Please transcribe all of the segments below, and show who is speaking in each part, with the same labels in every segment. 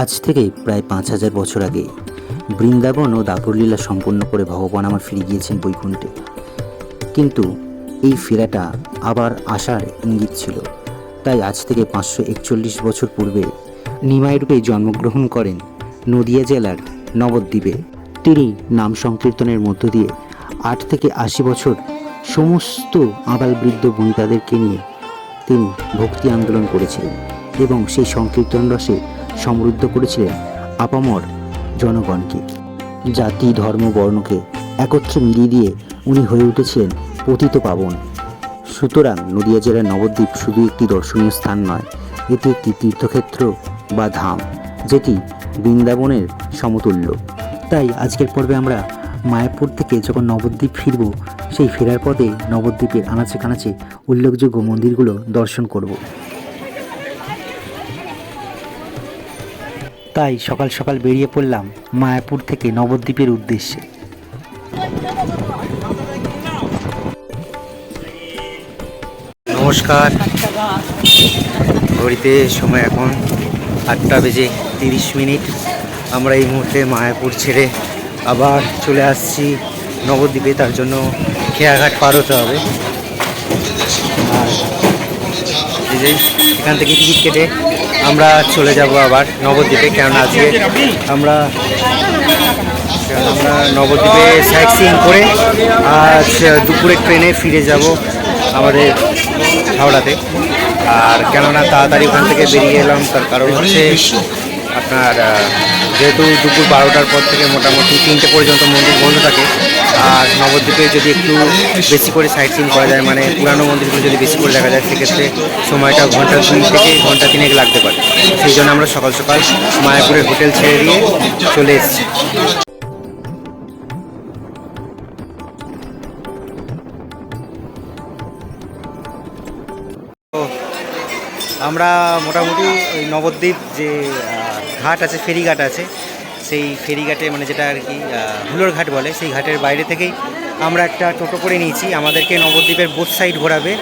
Speaker 1: আজ থেকে প্রায় ৫,০০০ বছর আগে বৃন্দাবন ও দাপুরলীলা সম্পন্ন করে ভগবান আমার ফিরে গিয়েছেন বৈকুণ্ঠে। কিন্তু এই ফেরাটা আবার আসার ইঙ্গিত ছিল। তাই আজ থেকে ৫৪১ বছর পূর্বে নিমাই রূপে জন্মগ্রহণ করেন নদিয়া জেলার নবদ্বীপে। তিনি নাম সংকীর্তনের মধ্য দিয়ে ৮ থেকে ৮০ বছর সমস্ত আবাল বৃদ্ধ বনিতাদেরকে নিয়ে তিনি ভক্তি আন্দোলন করেছিলেন এবং সেই সংকীর্তন রসে সমৃদ্ধ করেছিলেন আপামর জনগণকে। জাতি ধর্ম বর্ণকে একত্রে মিলিয়ে দিয়ে উনি হয়ে উঠেছিলেন পতিত পাবন। সুতরাং নদিয়া জেলার নবদ্বীপ শুধু একটি দর্শনীয় স্থান নয়, এটি একটি তীর্থক্ষেত্র বা ধাম, যেটি বৃন্দাবনের সমতুল্য। তাই আজকের পর্বে আমরা মায়াপুর থেকে যখন নবদ্বীপ ফিরব, সেই ফেরার পথে নবদ্বীপের আনাচে কানাচে উল্লেখযোগ্য মন্দিরগুলো দর্শন করব। তাই সকাল সকাল বেরিয়ে পড়লাম মায়াপুর থেকে নবদ্বীপের উদ্দেশ্যে। নমস্কার, ঘড়িতে সময় এখন 8:30। আমরা এই মুহূর্তে মায়াপুর ছেড়ে আবার চলে আসছি নবদ্বীপে। তার জন্য খেয়াঘাট পার হতে হবে। আর এই যে এখান থেকে টিকিট কেটে আমরা চলে যাব আবার নবদ্বীপে, কেননা আজকে আমরা নবদ্বীপে সাইট সিইং করে আজ দুপুরে ট্রেনে ফিরে যাব আমাদের হাওড়াতে। আর কেননা তাড়াতাড়ি ওখান থেকে বেরিয়ে এলাম, তার কারণ হচ্ছে আপনার যেহেতু দুপুর 12টার পর থেকে মোটামুটি 3টে পর্যন্ত মন্দির বন্ধ থাকে। আর নবদ্বীপে যদি একটু বেশি করে সাইট সিইং করা যায়, মানে পুরানো মন্দিরগুলো যদি বেশি করে দেখা যায়, সেক্ষেত্রে সময়টা ঘন্টা 2 থেকে ঘন্টা 3 লাগতে পারে। সেই জন্য আমরা সকাল সকাল মায়াপুরের হোটেল ছেড়ে দিয়ে চলে এসেছি। আমরা মোটামুটি ওই নবদ্বীপ যে ঘাট আছে, ফেরিঘাট আছে, সেই ফেরিঘাটে মানে যেটা আর কি হুলোর ঘাট বলে, সেই ঘাটের বাইরে থেকেই আমরা একটা টোটো করে নিয়েছি। আমাদেরকে নবদ্বীপের বোথ সাইড ঘোরাবে।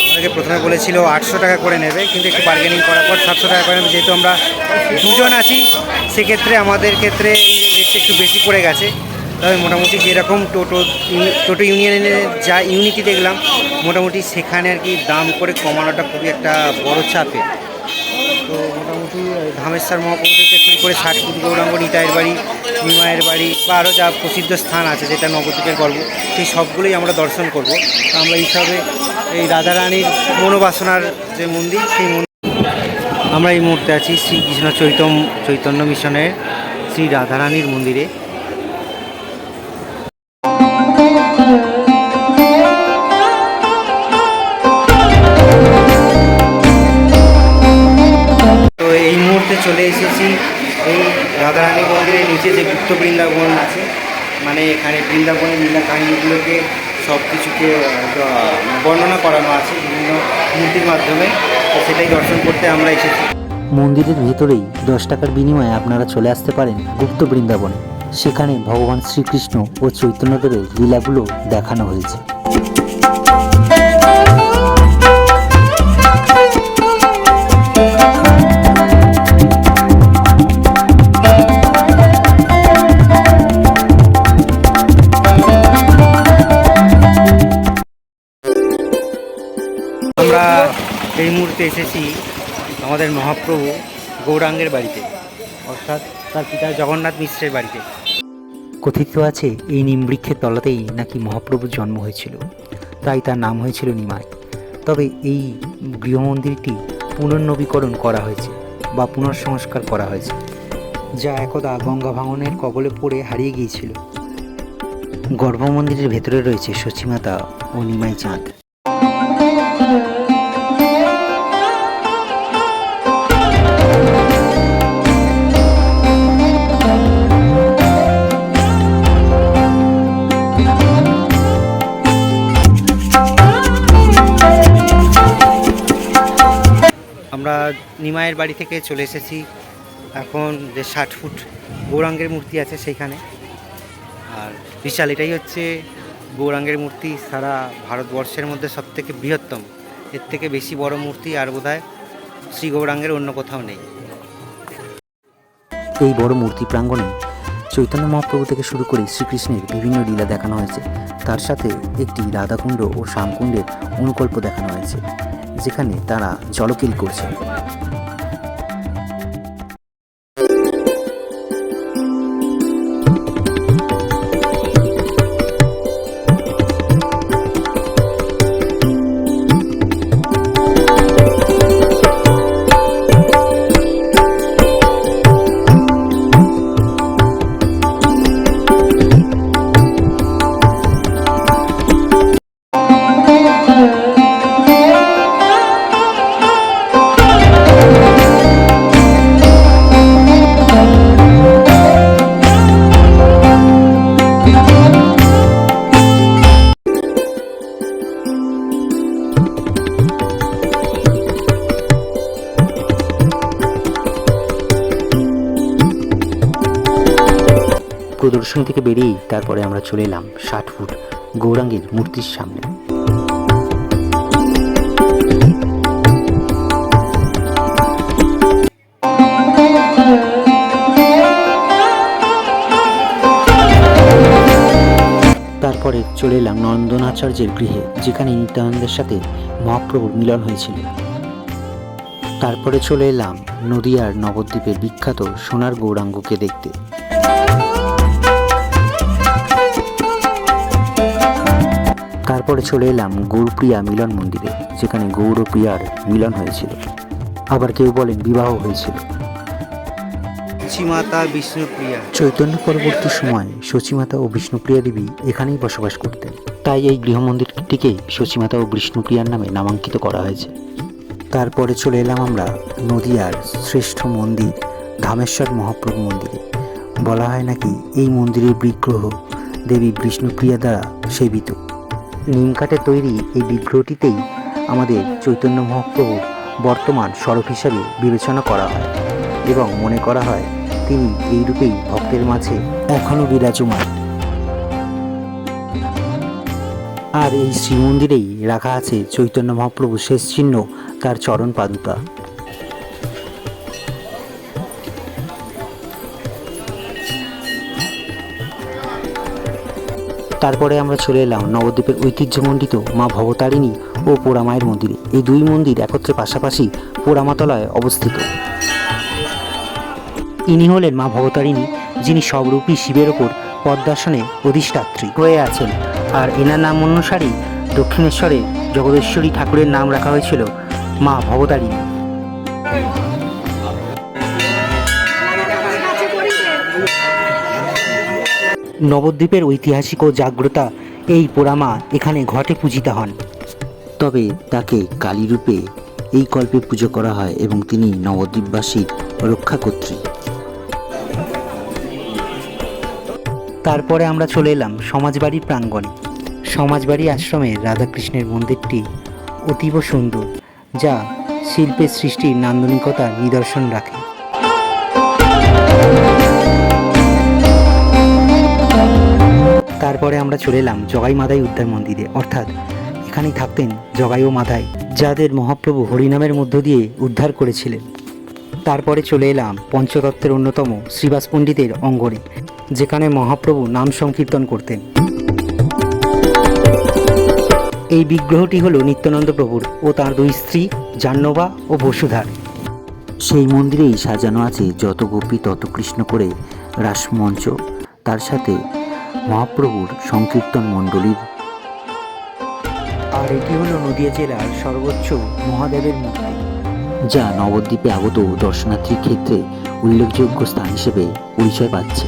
Speaker 1: আমাদেরকে প্রথমে বলেছিল 800 টাকা করে নেবে, কিন্তু একটু বার্গেনিং করার পর 700 টাকা করে নেবে। যেহেতু আমরা দুজন আছি, সেক্ষেত্রে আমাদের ক্ষেত্রে রেটটা একটু বেশি পড়ে গেছে। তবে মোটামুটি যেরকম টোটো ইউনিয়নের যা ইউনিটি দেখলাম, মোটামুটি সেখানে আর কি দাম করে কমানোটা খুবই একটা বড় চাপে। তো মোটামুটি ধামেশ্বর মহাপ্রভু থেকে শুরু করে ষাটকুট গৌরাঙ্গ, নিতাইয়ের বাড়ি, নিমাইয়ের বাড়ি বা আরও যা প্রসিদ্ধ স্থান আছে যেটা নবদ্বীপের গর্ব, সেই সবগুলোই আমরা দর্শন করব। তো আমরা হিসাবে এই রাধারানীর মনোবাসনার যে মন্দির, সেই মন্দির আমরা এই মুহূর্তে আছি শ্রীকৃষ্ণ চৈতন্য মিশনের শ্রী রাধারানীর মন্দিরে। চলে এসেছি এই রাধারানী মন্দিরের নিচে যে গুপ্ত বৃন্দাবন আছে, মানে এখানে বৃন্দাবনের লীলা কাহিনীগুলোকে সব কিছুকে বর্ণনা করানো আছে বিভিন্ন মূর্তির মাধ্যমে। তো সেটাই দর্শন করতে আমরা এসেছি। মন্দিরের ভেতরেই 10 টাকার বিনিময়ে আপনারা চলে আসতে পারেন গুপ্ত বৃন্দাবনে। সেখানে ভগবান শ্রীকৃষ্ণ ও চৈতন্যদেবের লীলাগুলো দেখানো হয়েছে। আমরা এই মুহূর্তে এসেছি আমাদের মহাপ্রভু গৌরাঙ্গের বাড়িতে, অর্থাৎ তার পিতা জগন্নাথ মিশ্রের বাড়িতে। কথিত আছে এই নিমবৃক্ষের তলাতেই নাকি মহাপ্রভুর জন্ম হয়েছিল, তাই তার নাম হয়েছিল নিমাই। তবে এই গৃহমন্দিরটি পুনর্নবীকরণ করা হয়েছে বা পুনর্সংস্কার করা হয়েছে, যা একদা গঙ্গা ভাঙনের কবলে পড়ে হারিয়ে গিয়েছিল। গর্ভমন্দিরের ভেতরে রয়েছে সচিমাতা ও নিমাই চাঁদ। আমরা নিমাইয়ের বাড়ি থেকে চলে এসেছি এখন যে 60 ফুট গৌরাঙ্গের মূর্তি আছে সেইখানে। আর বিশাল, এটাই হচ্ছে গৌরাঙ্গের মূর্তি সারা ভারতবর্ষের মধ্যে সবথেকে বৃহত্তম। এর থেকে বেশি বড় মূর্তি আর বোধহয় শ্রী গৌরাঙ্গের অন্য কোথাও নেই। এই বড় মূর্তি প্রাঙ্গণে চৈতন্য মহাপ্রভু থেকে শুরু করে শ্রীকৃষ্ণের বিভিন্ন লীলা দেখানো হয়েছে। তার সাথে একটি রাধাকুণ্ড ও শ্যামকুণ্ডের অনুকল্প দেখানো হয়েছে, যেখানে তারা জলকেলি করছে। প্রদর্শনী থেকে বেরিয়েই তারপরে আমরা চলে এলাম 60 ফুট গৌরাঙ্গের মূর্তির সামনে। তারপরে চলে এলাম নন্দনাচার্যের গৃহে, যেখানে নিত্যানন্দের সাথে মহাপ্রভুর মিলন হয়েছিল। তারপরে চলে এলাম নদিয়ার নবদ্বীপের বিখ্যাত সোনার গৌরাঙ্গকে দেখতে। তারপরে চলে এলাম গৌরপ্রিয়া মিলন মন্দিরে, যেখানে গৌর ও প্রিয়ার মিলন হয়েছিল, আবার কেউ বলেন বিবাহ হয়েছিল।
Speaker 2: সচিমাতা বিষ্ণুপ্রিয়া।
Speaker 1: চৈতন্য পরবর্তী সময় সচিমাতা ও বিষ্ণুপ্রিয়া দেবী এখানেই বসবাস করতেন, তাই এই গৃহমন্দিরটিকে সচিমাতা ও বিষ্ণুপ্রিয়ার নামে নামাঙ্কিত করা হয়েছে। তারপরে চলে এলাম আমরা নদিয়ার শ্রেষ্ঠ মন্দির ধামেশ্বর মহাপ্রভু মন্দিরে। বলা হয় নাকি এই মন্দিরের বিগ্রহ দেবী বিষ্ণুপ্রিয়া দ্বারা সেবিত। নিমকাঠে তৈরি এই বিগ্রহটিতেই আমাদের চৈতন্য মহাপ্রভুর বর্তমান স্বরূপ হিসাবে বিবেচনা করা হয় এবং মনে করা হয় তিনি এই রূপেই ভক্তের মাঝে এখনও বিরাজমান। আর এই শ্রীমন্দিরেই রাখা আছে চৈতন্য মহাপ্রভুর শেষ চিহ্ন, তার চরণ পাদুকা। তারপরে আমরা চলে এলাম নবদ্বীপের ঐতিহ্যমণ্ডিত মা ভবতারিণী ও পোড়ামায়ের মন্দিরে। এই দুই মন্দির একত্রে পাশাপাশি পোড়ামাতলায় অবস্থিত। ইনি হলেন মা ভবতারিণী, যিনি সবরূপী শিবের ওপর পদ্মাসনে অধিষ্ঠাত্রী হয়ে আছেন। আর এনার নাম অনুসারেই দক্ষিণেশ্বরে জগদেশ্বরী ঠাকুরের নাম রাখা হয়েছিল মা ভবতারিণী। নবদ্বীপের ঐতিহাসিক ও জাগ্রতা এই পোড়ামা এখানে ঘটে পূজিতা হন। তবে তাকে কালীরূপে এই কল্পে পুজো করা হয় এবং তিনি নবদ্বীপবাসীর রক্ষাকর্ত্রী। তারপরে আমরা চলে এলাম সমাজবাড়ির প্রাঙ্গণে। সমাজবাড়ি আশ্রমের রাধাকৃষ্ণের মন্দিরটি অতীব সুন্দর, যা শিল্পের সৃষ্টির নান্দনিকতার নিদর্শন রাখে। তারপরে আমরা চলে এলাম জগাই মাদাই উদ্ধার মন্দিরে, অর্থাৎ এখানেই থাকতেন জগাই ও মাদাই, যাদের মহাপ্রভু হরিনামের মধ্য দিয়ে উদ্ধার করেছিলেন। তারপরে চলে এলাম পঞ্চতত্ত্বের অন্যতম শ্রীবাস পণ্ডিতের অঙ্গনে, যেখানে মহাপ্রভু নাম সংকীর্তন করতেন। এই বিগ্রহটি হল নিত্যানন্দ প্রভুর ও তার দুই স্ত্রী জাহ্নবা ও বসুধার। সেই মন্দিরেই সাজানো আছে যত গোপী তত কৃষ্ণ করে রাসমঞ্চ, তার সাথে মহাপ্রভুর সংকীর্তন মণ্ডলীর। আর এটি হলো নদিয়া জেলার সর্বোচ্চ মহাদেবের মূর্তি, যা নবদ্বীপে আগত দর্শনার্থীর ক্ষেত্রে উল্লেখযোগ্য স্থান হিসেবে পরিচয় পাচ্ছে।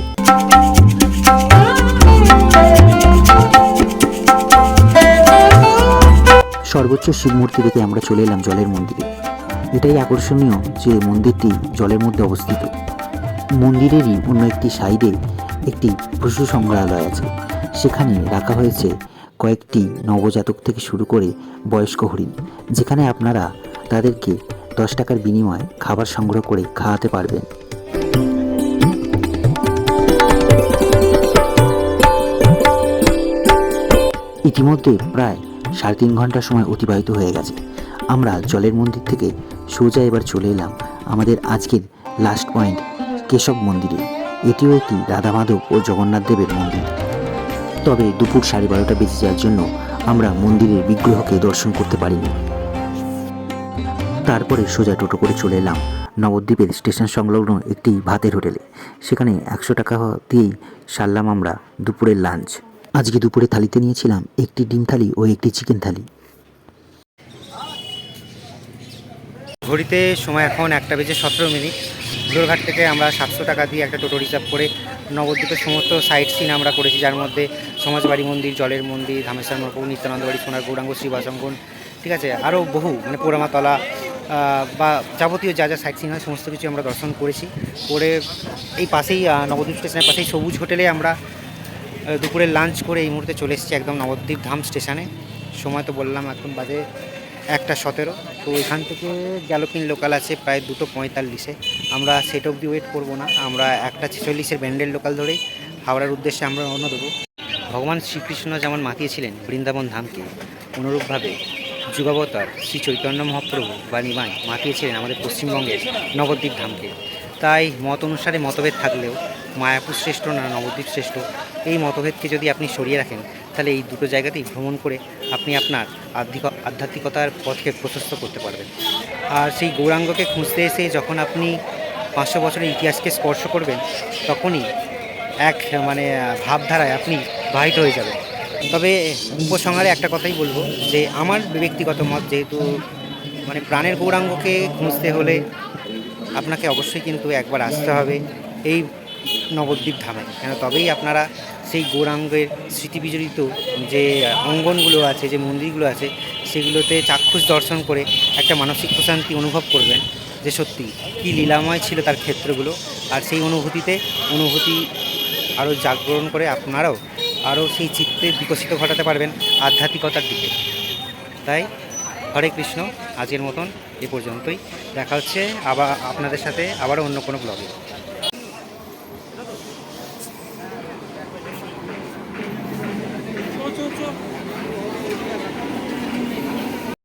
Speaker 1: সর্বোচ্চ শিব মূর্তি দেখে আমরা চলে এলাম জলের মন্দিরে। এটাই আকর্ষণীয় যে মন্দিরটি জলের মধ্যে অবস্থিত। মন্দিরেরই অন্য একটি সাইডে একটি পশু সংগ্রহালয় আছে, সেখানে রাখা হয়েছে কয়েকটি নবজাতক থেকে শুরু করে বয়স্ক হরিণ, যেখানে আপনারা তাদেরকে 10 টাকার বিনিময়ে খাবার সংগ্রহ করে খাওয়াতে পারবেন। ইতিমধ্যে প্রায় 3.5 ঘন্টা সময় অতিবাহিত হয়ে গেছে। আমরা জলের মন্দির থেকে সোজা এবার চলে এলাম আমাদের আজকের লাস্ট পয়েন্ট কেশব মন্দিরে। এটিও একটি রাধা মাধব ও জগন্নাথ দেবের মন্দির। তবে দুপুর 12:30 বেজে যাওয়ার জন্য আমরা মন্দিরের বিগ্রহকে দর্শন করতে পারিনি। তারপরে সোজা টোটো করে চলে এলাম নবদ্বীপের স্টেশন সংলগ্ন একটি ভাতের হোটেলে। সেখানে 100 টাকা দিয়েই সারলাম আমরা দুপুরের লাঞ্চ। আজকে দুপুরে থালিতে নিয়েছিলাম একটি ডিম থালি ও একটি চিকেন থালি।
Speaker 2: ঘড়িতে সময় এখন 1:17 ধুলোরঘাট থেকে আমরা 700 টাকা দিয়ে একটা টোটো রিজার্ভ করে নবদ্বীপের সমস্ত সাইট সিন আমরা করেছি, যার মধ্যে সমাজবাড়ি মন্দির, জলের মন্দির, ধামেশ্বর মহাপ্রভু, নিত্যানন্দ বাড়ি, সোনার গৌরাঙ্গ, শ্রীবাসঙ্গন, ঠিক আছে, আরও বহু পোড়ামাতলা বা যাবতীয় যা যা সাইট সিন হয় সমস্ত কিছু আমরা দর্শন করেছি। করে এই পাশেই নবদ্বীপ স্টেশনের পাশেই সবুজ হোটেলে আমরা দুপুরের লাঞ্চ করে এই মুহূর্তে চলে এসেছি একদম নবদ্বীপ ধাম স্টেশনে। সময় তো বললাম এখন বাজে 1:17। তো এখান থেকে গ্যালোপিন লোকাল আছে প্রায় 2:45। আমরা সেট অবধি ওয়েট করবো না, আমরা 1:46 ব্যান্ডেল লোকাল ধরেই হাওড়ার উদ্দেশ্যে আমরা রওনা দেবো। ভগবান শ্রীকৃষ্ণ যেমন মাতিয়েছিলেন বৃন্দাবন ধামকে, অনুরূপভাবে যুগাবতার শ্রী চৈতন্য মহাপ্রভু বা নিমাই মাতিয়েছিলেন আমাদের পশ্চিমবঙ্গের নবদ্বীপ ধামকে। তাই মত অনুসারে মতভেদ থাকলেও মায়াপুর শ্রেষ্ঠ না নবদ্বীপ শ্রেষ্ঠ, এই মতভেদকে যদি আপনি সরিয়ে রাখেন তাহলে এই দুটো জায়গাতেই ভ্রমণ করে আপনি আপনার আধ্যাত্মিকতার পথকে প্রশস্ত করতে পারবেন। আর সেই গৌরাঙ্গকে খুঁজতে এসে যখন আপনি 500 বছরের ইতিহাসকে স্পর্শ করবেন, তখনই এক ভাবধারায় আপনি বাহিত হয়ে যাবেন। তবে উপসংহারে একটা কথাই বলবো যে আমার ব্যক্তিগত মত, যেহেতু প্রাণের গৌরাঙ্গকে খুঁজতে হলে আপনাকে অবশ্যই কিন্তু একবার আসতে হবে এই নবদ্বীপ ধামে, কেন তবেই আপনারা সেই গৌরাঙ্গের স্মৃতিবিজড়িত যে অঙ্গনগুলো আছে, যে মন্দিরগুলো আছে, সেগুলোতে চাক্ষুষ দর্শন করে একটা মানসিক প্রশান্তি অনুভব করবেন যে সত্যি কী লীলাময় ছিল তার ক্ষেত্রগুলো। আর সেই অনুভূতি আরও জাগরণ করে আপনারাও আরও সেই চিত্তে বিকশিত ঘটাতে পারবেন আধ্যাত্মিকতার দিকে। তাই হরে কৃষ্ণ, আজকের মতন এ পর্যন্তই। দেখা হচ্ছে আবার আপনাদের সাথে আবারও অন্য কোনো ব্লগে।